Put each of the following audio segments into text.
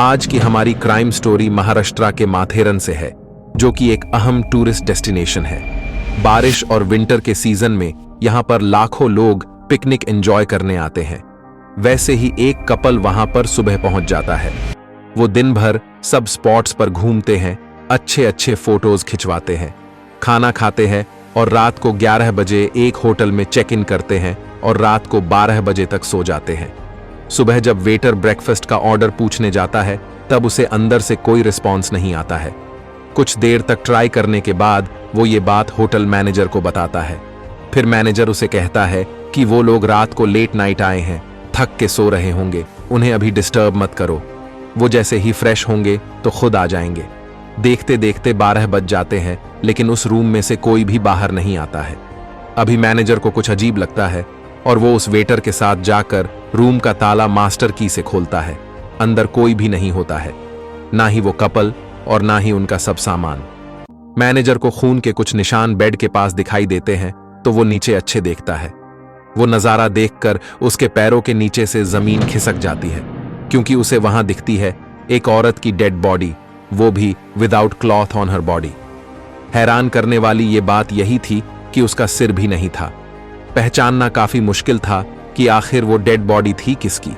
आज की हमारी क्राइम स्टोरी महाराष्ट्र के माथेरन से है, जो कि एक अहम टूरिस्ट डेस्टिनेशन है। बारिश और विंटर के सीजन में यहां पर लाखों लोग पिकनिक एंजॉय करने आते हैं। वैसे ही एक कपल वहां पर सुबह पहुंच जाता है। वो दिन भर सब स्पॉट्स पर घूमते हैं, अच्छे अच्छे फोटोज खिंचवाते हैं, खाना खाते हैं और रात को 11 बजे एक होटल में चेक इन करते हैं और रात को 12 बजे तक सो जाते हैं। सुबह जब वेटर ब्रेकफास्ट का ऑर्डर पूछने जाता है तब उसे अंदर से कोई रिस्पॉन्स नहीं आता है। कुछ देर तक ट्राई करने के बाद वो ये बात होटल मैनेजर को बताता है। फिर मैनेजर उसे कहता है कि वो लोग रात को लेट नाइट आए हैं, थक के सो रहे होंगे, उन्हें अभी डिस्टर्ब मत करो। वो जैसे ही फ्रेश होंगे तो खुद आ जाएंगे। देखते देखते 12 बज जाते हैं, लेकिन उस रूम में से कोई भी बाहर नहीं आता है। अभी मैनेजर को कुछ अजीब लगता है और वो उस वेटर के साथ जाकर रूम का ताला मास्टर की से खोलता है। अंदर कोई भी नहीं होता है, ना ही वो कपल और ना ही उनका सब सामान। मैनेजर को खून के कुछ निशान बेड के पास दिखाई देते हैं तो वो नीचे अच्छे देखता है। वो नजारा देखकर उसके पैरों के नीचे से जमीन खिसक जाती है, क्योंकि उसे वहां दिखती है एक औरत की डेड बॉडी, वो भी without cloth on her body. हैरान करने वाली ये बात यही थी कि उसका सिर भी नहीं था। पहचानना काफी मुश्किल था कि आखिर वो डेड बॉडी थी किसकी।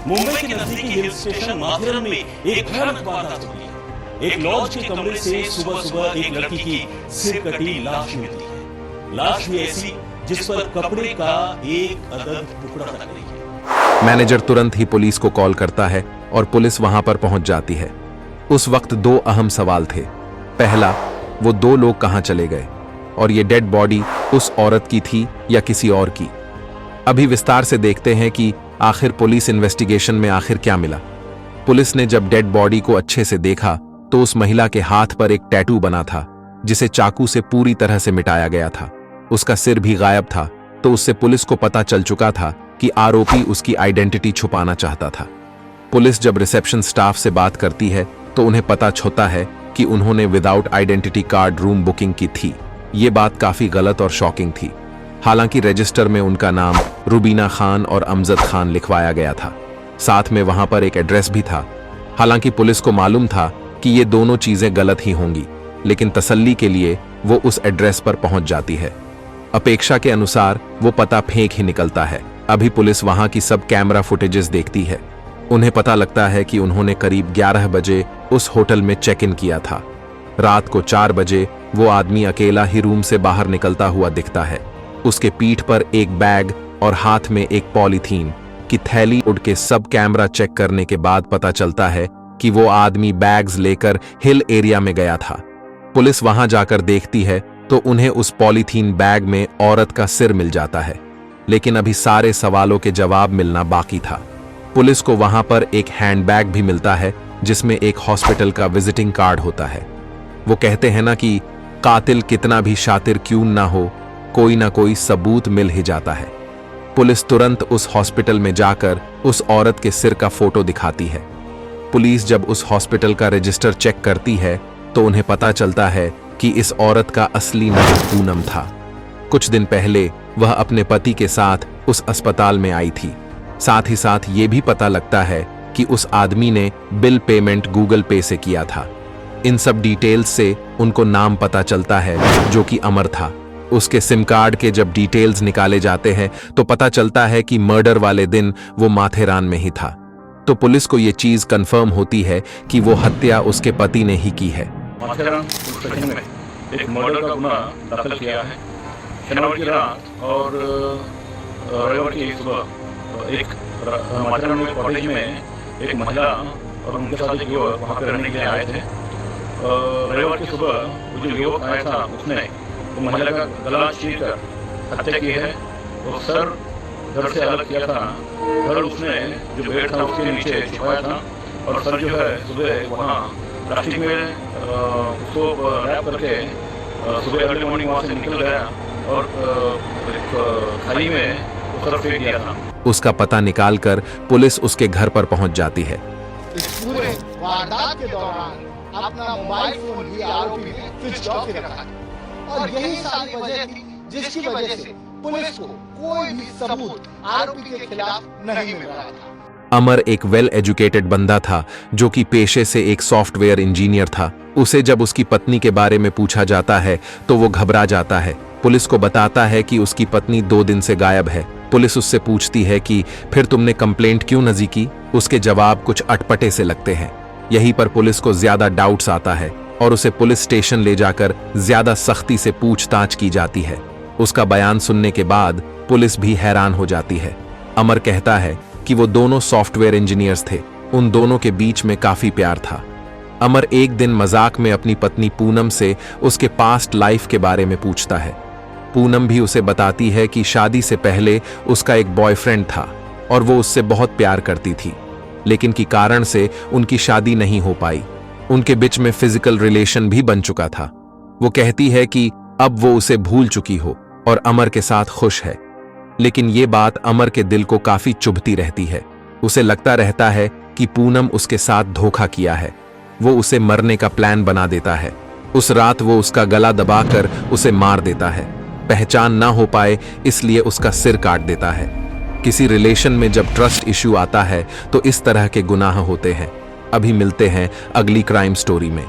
मुंबई के नजदीकी हिल स्टेशन माथेरन में एक भयानक वारदात हुई है। एक लॉज के कमरे से सुबह सुबह एक लड़की की सिर कटी लाश मिलती है। लाश भी ऐसी जिस पर कपड़े का एक अदद टुकड़ा लग रही है। मैनेजर तुरंत ही पुलिस को कॉल करता है और पुलिस वहां पर पहुंच जाती है। उस वक्त दो अहम सवाल थे। पहला, वो दो लोग कहां चले गए और ये डेड बॉडी उस औरत की थी या किसी और की। अभी विस्तार से देखते हैं कि आखिर पुलिस इन्वेस्टिगेशन में आखिर क्या मिला। पुलिस ने जब डेड बॉडी को अच्छे से देखा तो उस महिला के हाथ पर एक टैटू बना था, जिसे चाकू से पूरी तरह से मिटाया गया था। उसका सिर भी गायब था, तो उससे पुलिस को पता चल चुका था कि आरोपी उसकी आइडेंटिटी छुपाना चाहता था। पुलिस जब रिसेप्शन स्टाफ से बात करती है तो उन्हें पता होता है कि उन्होंने without identity card room booking की थी। ये बात काफी गलत और शॉकिंग थी। हालांकि रजिस्टर में उनका नाम रुबीना खान और अमजद खान लिखवाया गया था। साथ में वहां पर एक एड्रेस भी था। हालांकि पुलिस को मालूम था कि ये दोनों चीजें गलत ही होंगी, लेकिन तसल्ली के लिए वो उस एड्रेस पर पहुंच जाती है। अपेक्षा के अनुसार वो पता फेंक ही निकलता है। अभी पुलिस वहां की सब कैमरा फुटेजेस देखती है। उन्हें पता लगता है कि उन्होंने करीब 11 बजे उस होटल में चेक इन किया था। रात को 4 बजे वो आदमी अकेला ही रूम से बाहर निकलता हुआ दिखता है। उसके पीठ पर एक बैग और हाथ में एक पॉलीथीन की थैली। उड़ के सब कैमरा चेक करने के बाद पता चलता है कि वो आदमी बैग्स लेकर हिल एरिया में गया था। पुलिस वहां जाकर देखती है तो उन्हें उस पॉलीथीन बैग में औरत का सिर मिल जाता है, लेकिन अभी सारे सवालों के जवाब मिलना बाकी था। पुलिस को वहां पर एक हैंडबैग भी मिलता है, जिसमें एक हॉस्पिटल का विजिटिंग कार्ड होता है। वो कहते हैं ना कि कातिल कितना भी शातिर क्यों ना हो, कोई ना कोई सबूत मिल ही जाता है। पुलिस तुरंत उस हॉस्पिटल में जाकर उस औरत के सिर का फोटो दिखाती है। पुलिस जब उस हॉस्पिटल का रजिस्टर चेक करती है तो उन्हें पता चलता है कि इस औरत का असली नाम पूनम था। कुछ दिन पहले वह अपने पति के साथ उस अस्पताल में आई थी। साथ ही साथ ये भी पता लगता है कि उस आदमी ने बिल पेमेंट गूगल पे से किया था। इन सब डिटेल्स से उनको नाम पता चलता है, जो कि अमर था। उसके सिम कार्ड के जब डिटेल्स निकाले जाते हैं तो पता चलता है कि मर्डर वाले दिन वो माथेरान में ही था। तो पुलिस को ये चीज कंफर्म होती है कि वो हत्या उसके पति ने ही की है। माथेरान स्टेशन में एक मर्डर का गुना दाखिल किया है। शनिवार की रात और रविवार की सुबह एक माथेरान में कॉटेज में एक महिला और उनके साथ एक युवक वहाँ पे रहने के लिए आए थे। रविवार की सुबह वो जो युवक आया था उसने वो महिला का गला चीरकर हत्या की है। वो सर धड़ से अलग किया था। धड़ उसने जो बेड था उसके नीचे छुपाया था और सर जो है सुबह वहाँ प्लास्टिक में उसको रैप करके सुबह अर्ली मॉर्निंग वहाँ से निकल गया और खाली में वो सर फेंक दिया था। उसका पता निकालकर पुलिस उसके घर पर पहुंच जाती है। इस पूरे वारदात के दौरान अपना मोबाइल फोन भी आरोपी ने स्विच ऑफ ही रखा था और यही सारी वजह थी जिसकी वजह से पुलिस को कोई भी सबूत आरोपी के खिलाफ नहीं मिल रहा था। अमर एक वेल एजुकेटेड बंदा था जो कि पेशे से एक सॉफ्टवेयर इंजीनियर था। उसे जब उसकी पत्नी के बारे में पूछा जाता है तो वो घबरा जाता है। पुलिस को बताता है कि उसकी पत्नी 2 दिन से गायब है। पुलिस उससे पूछती है कि फिर तुमने कंप्लेंट क्यों नहीं की? उसके जवाब कुछ अटपटे से लगते हैं। यहीं पर पुलिस को ज्यादा डाउट्स आता है और उसे पुलिस स्टेशन ले जाकर ज्यादा सख्ती से पूछताछ की जाती है। उसका बयान सुनने के बाद पुलिस भी हैरान हो जाती है। अमर कहता है कि वो दोनों सॉफ्टवेयर इंजीनियर्स थे, उन दोनों के बीच में काफी प्यार था। अमर एक दिन मजाक में अपनी पत्नी पूनम से उसके पास्ट लाइफ के बारे में पूछता है। पूनम भी उसे बताती है कि शादी से पहले उसका एक बॉयफ्रेंड था और वो उससे बहुत प्यार करती थी, लेकिन की कारण से उनकी शादी नहीं हो पाई। उनके बीच में फिजिकल रिलेशन भी बन चुका था। वो कहती है कि अब वो उसे भूल चुकी हो और अमर के साथ खुश है, लेकिन ये बात अमर के दिल को काफी चुभती रहती है। उसे लगता रहता है कि पूनम उसके साथ धोखा किया है। वो उसे मरने का प्लान बना देता है। उस रात वो उसका गला दबाकर उसे मार देता है। पहचान ना हो पाए इसलिए उसका सिर काट देता है। किसी रिलेशन में जब ट्रस्ट इश्यू आता है तो इस तरह के गुनाह होते हैं। अभी मिलते हैं अगली क्राइम स्टोरी में।